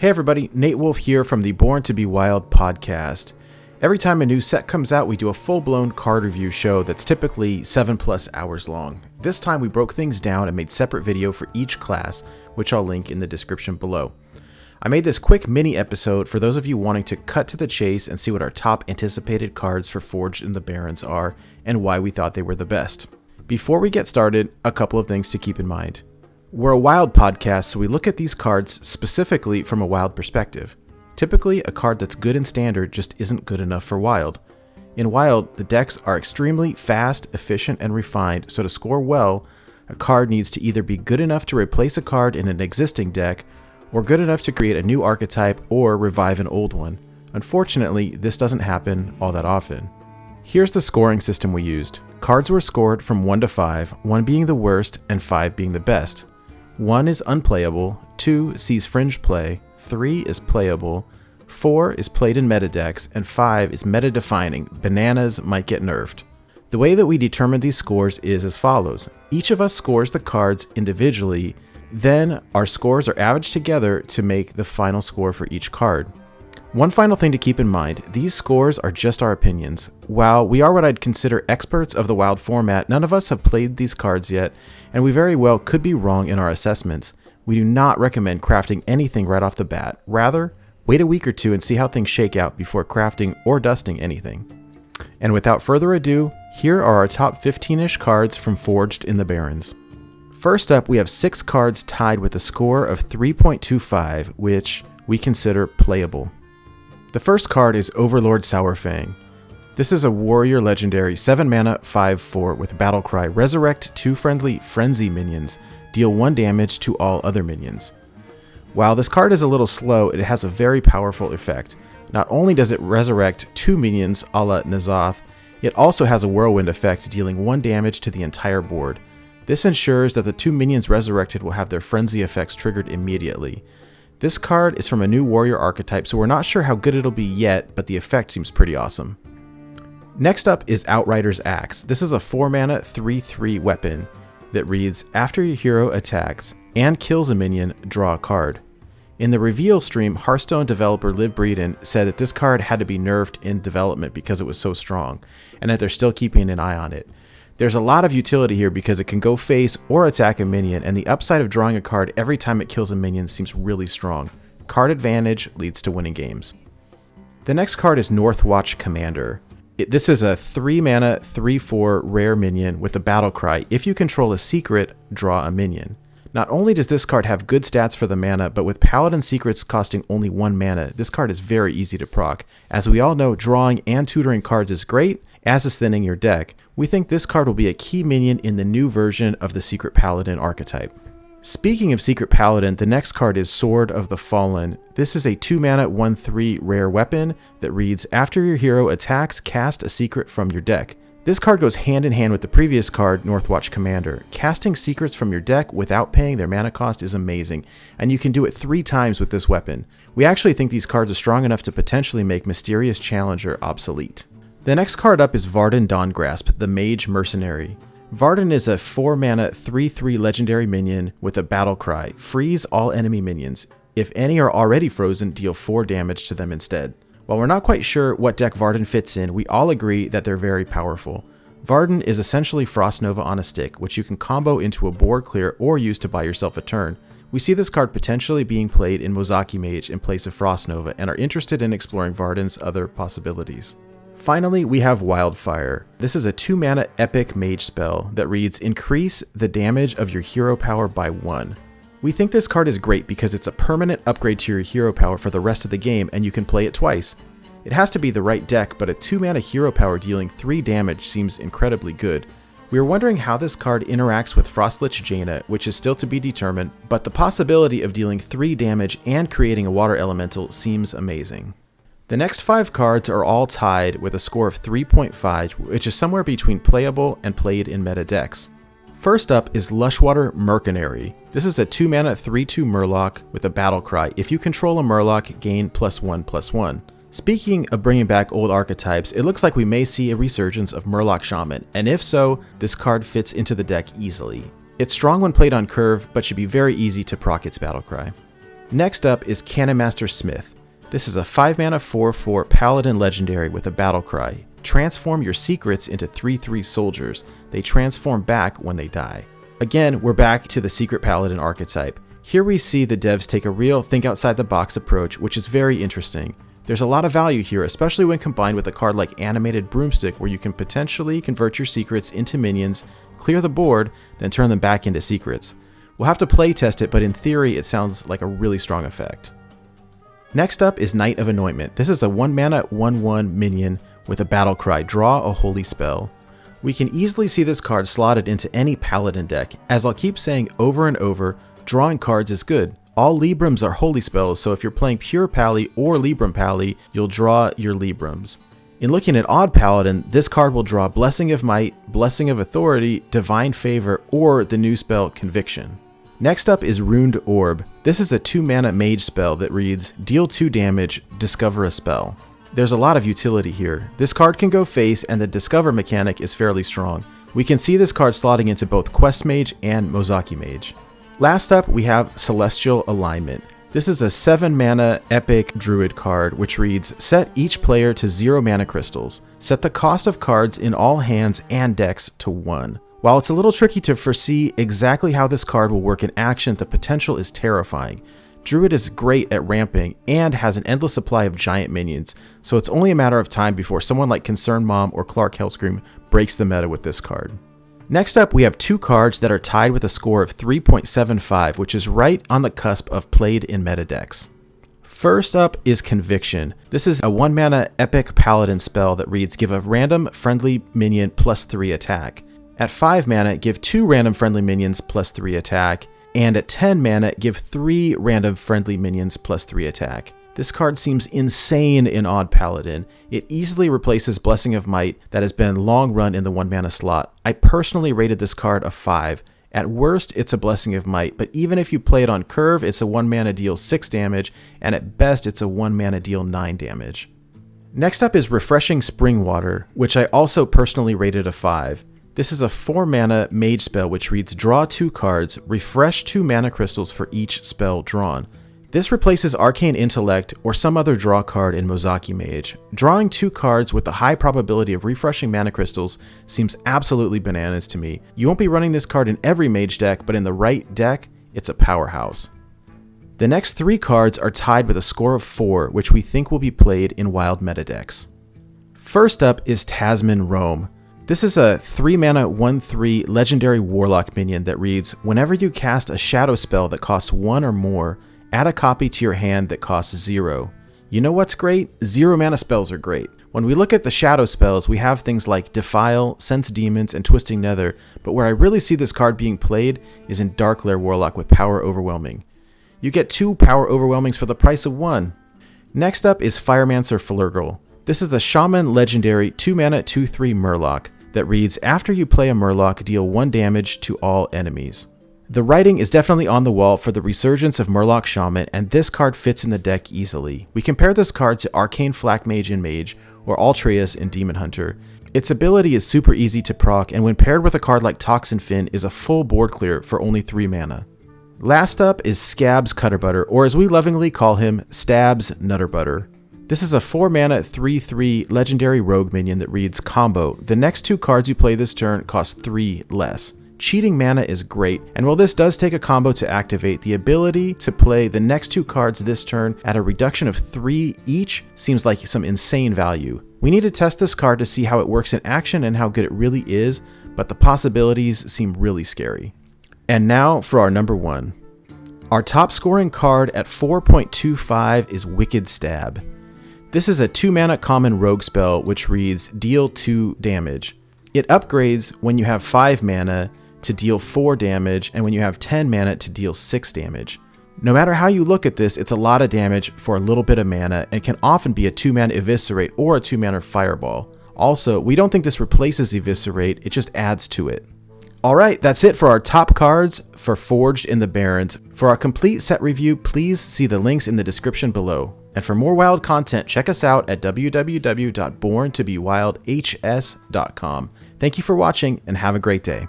Hey everybody, Nate Wolfe here from the Born to be Wild podcast. Every time a new set comes out, we do a full-blown card review show that's typically 7+ hours long. This time we broke things down and made separate video for each class, which I'll link in the description below. I made this quick mini episode for those of you wanting to cut to the chase and see what our top anticipated cards for Forged in the Barrens are and why we thought they were the best. Before we get started, a couple of things to keep in mind. We're a Wild podcast, so we look at these cards specifically from a Wild perspective. Typically, a card that's good in Standard just isn't good enough for Wild. In Wild, the decks are extremely fast, efficient, and refined, so to score well, a card needs to either be good enough to replace a card in an existing deck, or good enough to create a new archetype or revive an old one. Unfortunately, this doesn't happen all that often. Here's the scoring system we used. Cards were scored from 1 to 5, 1 being the worst and 5 being the best. 1 is unplayable, 2 sees fringe play, 3 is playable, 4 is played in meta decks, and 5 is meta-defining. Bananas might get nerfed. The way that we determine these scores is as follows. Each of us scores the cards individually, then our scores are averaged together to make the final score for each card. One final thing to keep in mind, these scores are just our opinions. While we are what I'd consider experts of the Wild format, none of us have played these cards yet, and we very well could be wrong in our assessments. We do not recommend crafting anything right off the bat. Rather, wait a week or two and see how things shake out before crafting or dusting anything. And without further ado, here are our top 15-ish cards from Forged in the Barrens. First up, we have 6 cards tied with a score of 3.25, which we consider playable. The first card is Overlord Saurfang. This is a warrior legendary 7 mana 5/4 with Battlecry. Resurrect 2 friendly frenzy minions. Deal 1 damage to all other minions. While this card is a little slow, it has a very powerful effect. Not only does it resurrect 2 minions a la N'Zoth, it also has a whirlwind effect dealing 1 damage to the entire board. This ensures that the 2 minions resurrected will have their frenzy effects triggered immediately. This card is from a new warrior archetype, so we're not sure how good it'll be yet, but the effect seems pretty awesome. Next up is Outrider's Axe. This is a 4 mana 3/3 weapon that reads, after your hero attacks and kills a minion, draw a card. In the reveal stream, Hearthstone developer Liv Breeden said that this card had to be nerfed in development because it was so strong, and that they're still keeping an eye on it. There's a lot of utility here because it can go face or attack a minion, and the upside of drawing a card every time it kills a minion seems really strong. Card advantage leads to winning games. The next card is Northwatch Commander. This is a 3 mana 3/4 rare minion with a Battlecry. If you control a secret, draw a minion. Not only does this card have good stats for the mana, but with Paladin secrets costing only 1 mana, this card is very easy to proc. As we all know, drawing and tutoring cards is great, as is thinning your deck. We think this card will be a key minion in the new version of the Secret Paladin archetype. Speaking of Secret Paladin, the next card is Sword of the Fallen. This is a 2 mana 1/3 rare weapon that reads, after your hero attacks, cast a secret from your deck. This card goes hand in hand with the previous card, Northwatch Commander. Casting secrets from your deck without paying their mana cost is amazing, and you can do it 3 times with this weapon. We actually think these cards are strong enough to potentially make Mysterious Challenger obsolete. The next card up is Varden Dawngrasp, the Mage Mercenary. Varden is a 4 mana 3/3 legendary minion with a Battlecry. Freeze all enemy minions. If any are already frozen, deal 4 damage to them instead. While we're not quite sure what deck Varden fits in, we all agree that they're very powerful. Varden is essentially Frost Nova on a stick, which you can combo into a board clear or use to buy yourself a turn. We see this card potentially being played in Mozaki Mage in place of Frost Nova and are interested in exploring Varden's other possibilities. Finally, we have Wildfire. This is a 2 mana epic mage spell that reads, increase the damage of your hero power by 1. We think this card is great because it's a permanent upgrade to your hero power for the rest of the game and you can play it twice. It has to be the right deck, but a 2 mana hero power dealing 3 damage seems incredibly good. We are wondering how this card interacts with Frostlich Jaina, which is still to be determined, but the possibility of dealing 3 damage and creating a water elemental seems amazing. The next 5 cards are all tied with a score of 3.5, which is somewhere between playable and played in meta decks. First up is Lushwater Mercanary. This is a 2 mana 3/2 Murloc with a Battlecry. If you control a Murloc, gain +1/+1. Speaking of bringing back old archetypes, it looks like we may see a resurgence of Murloc Shaman, and if so, this card fits into the deck easily. It's strong when played on curve, but should be very easy to proc its Battlecry. Next up is Cannonmaster Smith. This is a 5-mana 4/4 Paladin Legendary with a battle cry. Transform your secrets into 3/3 soldiers. They transform back when they die. Again, we're back to the Secret Paladin archetype. Here we see the devs take a real think-outside-the-box approach, which is very interesting. There's a lot of value here, especially when combined with a card like Animated Broomstick, where you can potentially convert your secrets into minions, clear the board, then turn them back into secrets. We'll have to play test it, but in theory it sounds like a really strong effect. Next up is Knight of Anointment. This is a 1-mana 1/1 minion with a battle cry, draw a holy spell. We can easily see this card slotted into any Paladin deck. As I'll keep saying over and over, drawing cards is good. All Librams are holy spells, so if you're playing pure Pally or Libram Pally, you'll draw your Librams. In looking at Odd Paladin, this card will draw Blessing of Might, Blessing of Authority, Divine Favor, or the new spell Conviction. Next up is Runed Orb. This is a 2-mana mage spell that reads, deal 2 damage, discover a spell. There's a lot of utility here. This card can go face, and the discover mechanic is fairly strong. We can see this card slotting into both Quest Mage and Mozaki Mage. Last up, we have Celestial Alignment. This is a 7-mana epic druid card, which reads, set each player to 0 mana crystals. Set the cost of cards in all hands and decks to 1. While it's a little tricky to foresee exactly how this card will work in action, the potential is terrifying. Druid is great at ramping and has an endless supply of giant minions, so it's only a matter of time before someone like Concerned Mom or Clark Hellscream breaks the meta with this card. Next up, we have 2 cards that are tied with a score of 3.75, which is right on the cusp of played in meta decks. First up is Conviction. This is a 1-mana epic paladin spell that reads, give a random friendly minion +3 attack. At 5 mana, give 2 random friendly minions +3 attack, and at 10 mana, give 3 random friendly minions +3 attack. This card seems insane in Odd Paladin. It easily replaces Blessing of Might that has been long run in the 1-mana slot. I personally rated this card a 5. At worst, it's a Blessing of Might, but even if you play it on curve, it's a 1-mana deal 6 damage, and at best, it's a 1-mana deal 9 damage. Next up is Refreshing Springwater, which I also personally rated a 5. This is a 4-mana mage spell which reads, draw 2 cards, refresh 2 mana crystals for each spell drawn. This replaces Arcane Intellect or some other draw card in Mozaki Mage. Drawing 2 cards with the high probability of refreshing mana crystals seems absolutely bananas to me. You won't be running this card in every mage deck, but in the right deck, it's a powerhouse. The next 3 cards are tied with a score of 4, which we think will be played in wild meta decks. First up is Tasman Rome. This is a 3-mana 1/3 legendary warlock minion that reads, whenever you cast a shadow spell that costs 1 or more, add a copy to your hand that costs 0. You know what's great? 0 mana spells are great. When we look at the shadow spells, we have things like Defile, Sense Demons, and Twisting Nether, but where I really see this card being played is in Darklair Warlock with Power Overwhelming. You get 2 Power Overwhelmings for the price of 1. Next up is Firemancer Fleurgal. This is the Shaman Legendary 2-mana 2/3 Murloc that reads, after you play a Murloc, deal 1 damage to all enemies. The writing is definitely on the wall for the resurgence of Murloc Shaman, and this card fits in the deck easily. We compare this card to Arcane Flak Mage in Mage, or Altreus in Demon Hunter. Its ability is super easy to proc, and when paired with a card like Toxin Fin, is a full board clear for only 3 mana. Last up is Scab's Cutterbutter, or as we lovingly call him, Stab's Nutterbutter. This is a 4-mana 3/3 legendary rogue minion that reads, combo. The next 2 cards you play this turn cost 3 less. Cheating mana is great, and while this does take a combo to activate, the ability to play the next 2 cards this turn at a reduction of 3 each seems like some insane value. We need to test this card to see how it works in action and how good it really is, but the possibilities seem really scary. And now for our number 1. Our top scoring card at 4.25 is Wicked Stab. This is a 2-mana common rogue spell which reads, deal 2 damage. It upgrades when you have 5 mana to deal 4 damage, and when you have 10 mana to deal 6 damage. No matter how you look at this, it's a lot of damage for a little bit of mana, and can often be a 2-mana Eviscerate or a 2-mana Fireball. Also, we don't think this replaces Eviscerate, it just adds to it. Alright, that's it for our top cards for Forged in the Barrens. For our complete set review, please see the links in the description below. And for more wild content, check us out at www.borntobewildhs.com. Thank you for watching, and have a great day.